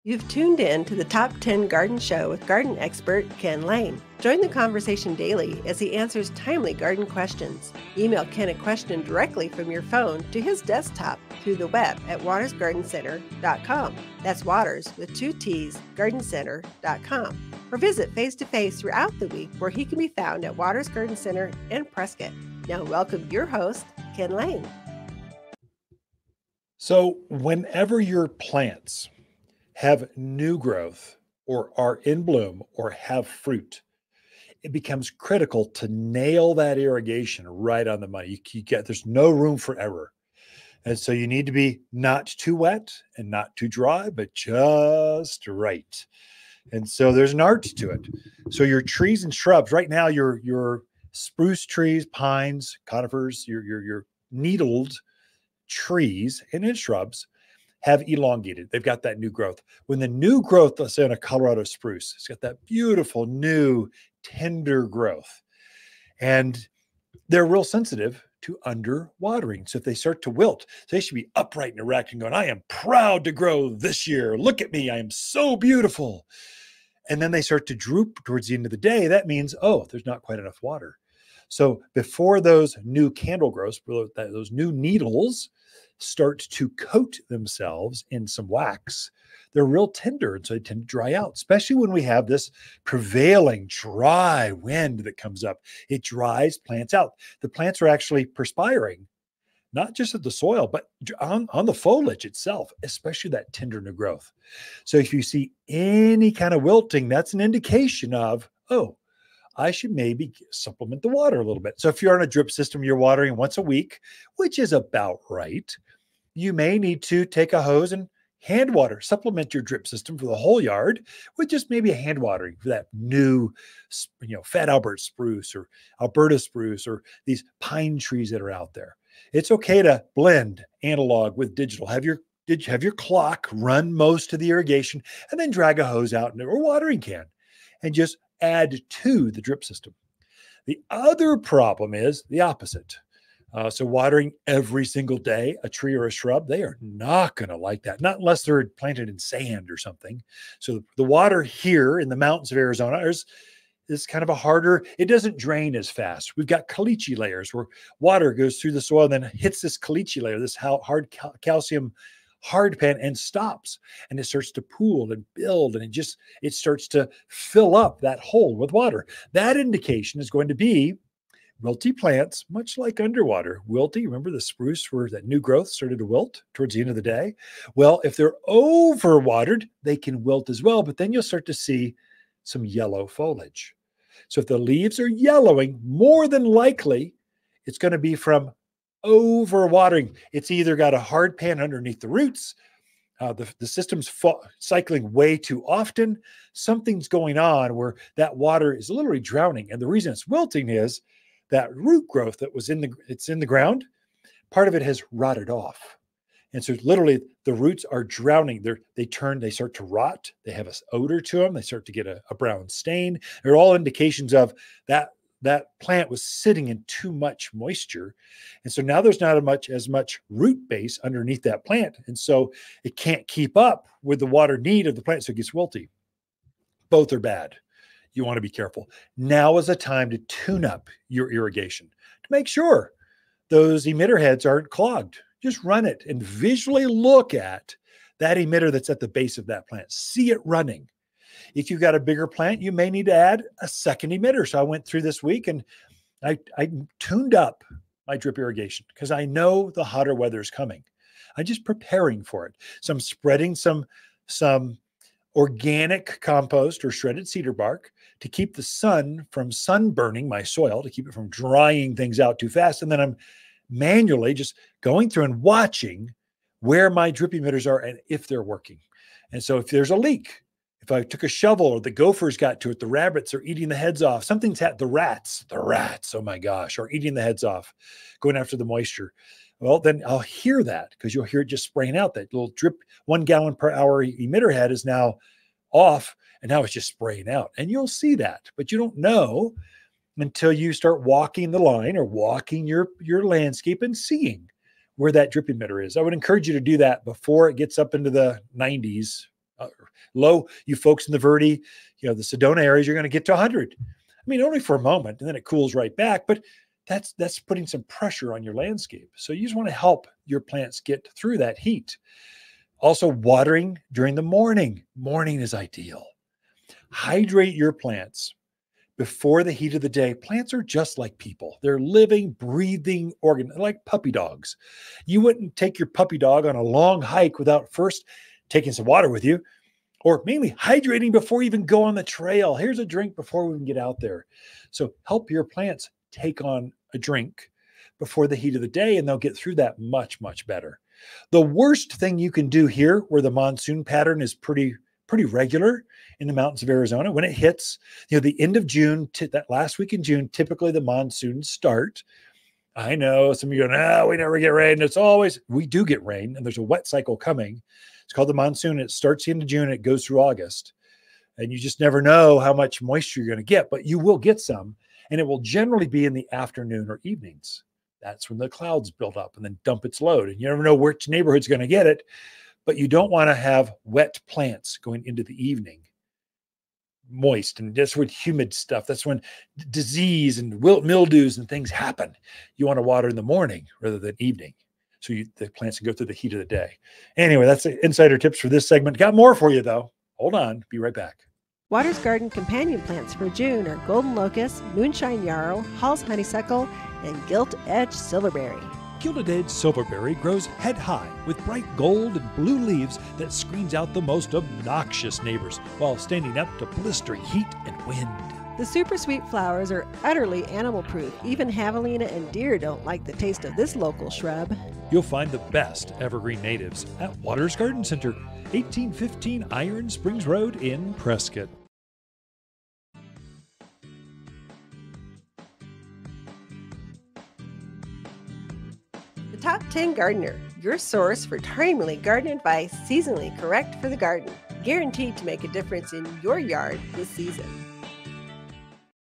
You've tuned in to the Top 10 Garden Show with garden expert Ken Lain. Join the conversation daily as he answers timely garden questions. Email Ken a question directly from your phone to his desktop through the web at watersgardencenter.com. That's Waters with 2 T's, gardencenter.com. Or visit face-to-face throughout the week where he can be found at Waters Garden Center in Prescott. Now welcome your host, Ken Lain. So whenever your plants have new growth or are in bloom or have fruit, it becomes critical to nail that irrigation right on the money. There's no room for error. And so you need to be not too wet and not too dry, but just right. And so there's an art to it. So your trees and shrubs, right now, your spruce trees, pines, conifers, your needled trees and in shrubs have elongated. They've got that new growth. When the new growth, let's say on a Colorado spruce, it's got that beautiful new tender growth. And they're real sensitive to under watering. So if they start to wilt, they should be upright and erect and going, I am proud to grow this year. Look at me. I am so beautiful. And then they start to droop towards the end of the day. That means, oh, there's not quite enough water. So before those new candle growths, those new needles start to coat themselves in some wax, they're real tender, and so they tend to dry out, especially when we have this prevailing dry wind that comes up. It dries plants out. The plants are actually perspiring, not just at the soil, but on the foliage itself, especially that tender new growth. So if you see any kind of wilting, that's an indication of, oh, I should maybe supplement the water a little bit. So if you're on a drip system, you're watering once a week, which is about right. You may need to take a hose and hand water, supplement your drip system for the whole yard with just maybe a hand watering for that new, Fat Albert spruce or Alberta spruce or these pine trees that are out there. It's okay to blend analog with digital. Have your clock run most of the irrigation and then drag a hose out or watering can and just add to the drip system. The other problem is the opposite. So watering every single day, a tree or a shrub, they are not going to like that, not unless they're planted in sand or something. So the water here in the mountains of Arizona is kind of a harder, it doesn't drain as fast. We've got caliche layers where water goes through the soil, then hits this caliche layer, this hard calcium hard pan, and stops, and it starts to pool and build, and it starts to fill up that hole with water. That indication is going to be wilty plants, much like underwater. Wilty, remember the spruce where that new growth started to wilt towards the end of the day? Well, if they're overwatered, they can wilt as well, but then you'll start to see some yellow foliage. So if the leaves are yellowing, more than likely, it's going to be from overwatering. It's either got a hard pan underneath the roots, the system's cycling way too often. Something's going on where that water is literally drowning. And the reason it's wilting is that root growth that was in the ground, part of it has rotted off. And so literally the roots are drowning. They start to rot. They have an odor to them. They start to get a brown stain. They're all indications of that plant was sitting in too much moisture. And so now there's not as much root base underneath that plant. And so it can't keep up with the water need of the plant. So it gets wilty. Both are bad. You want to be careful. Now is a time to tune up your irrigation to make sure those emitter heads aren't clogged. Just run it and visually look at that emitter that's at the base of that plant. See it running. If you've got a bigger plant, you may need to add a second emitter. So I went through this week and I tuned up my drip irrigation because I know the hotter weather is coming. I'm just preparing for it. So I'm spreading some organic compost or shredded cedar bark to keep the sun from sunburning my soil, to keep it from drying things out too fast. And then I'm manually just going through and watching where my drip emitters are and if they're working. And so if there's a leak, if I took a shovel or the gophers got to it, the rabbits are eating the heads off, the rats, oh my gosh, are eating the heads off, going after the moisture. Well, then I'll hear that because you'll hear it just spraying out. That little drip 1 gallon per hour emitter head is now off, and now it's just spraying out. And you'll see that, but you don't know until you start walking the line or walking your landscape and seeing where that drip emitter is. I would encourage you to do that before it gets up into the 90s Low, you folks in the Verde, the Sedona areas, you're going to get to 100. I mean, only for a moment, and then it cools right back, but that's putting some pressure on your landscape. So you just want to help your plants get through that heat. Also, watering during the morning. Morning is ideal. Hydrate your plants before the heat of the day. Plants are just like people. They're living, breathing like puppy dogs. You wouldn't take your puppy dog on a long hike without first taking some water with you, or mainly hydrating before you even go on the trail. Here's a drink before we can get out there. So help your plants take on a drink before the heat of the day, and they'll get through that much, much better. The worst thing you can do here, where the monsoon pattern is pretty regular in the mountains of Arizona, when it hits, the end of June, that last week in June, typically the monsoons start. I know some of you go, no, we never get rain. We do get rain, and there's a wet cycle coming. It's called the monsoon. It starts the end of June, and it goes through August. And you just never know how much moisture you're going to get, but you will get some. And it will generally be in the afternoon or evenings. That's when the clouds build up and then dump its load. And you never know which neighborhood's going to get it, but you don't want to have wet plants going into the evening, moist, and just with humid stuff. That's when disease and wilt, mildews and things happen. You want to water in the morning rather than evening, so the plants can go through the heat of the day. Anyway, that's the insider tips for this segment. Got more for you, though. Hold on. Be right back. Water's Garden companion plants for June are golden locust, moonshine yarrow, Hall's honeysuckle, and gilt edge silverberry. Gilded Edge Silverberry grows head high with bright gold and blue leaves that screens out the most obnoxious neighbors while standing up to blistering heat and wind. The super sweet flowers are utterly animal proof. Even javelina and deer don't like the taste of this local shrub. You'll find the best evergreen natives at Waters Garden Center, 1815 Iron Springs Road in Prescott. Top 10 Gardener, your source for timely garden advice, seasonally correct for the garden, guaranteed to make a difference in your yard this season.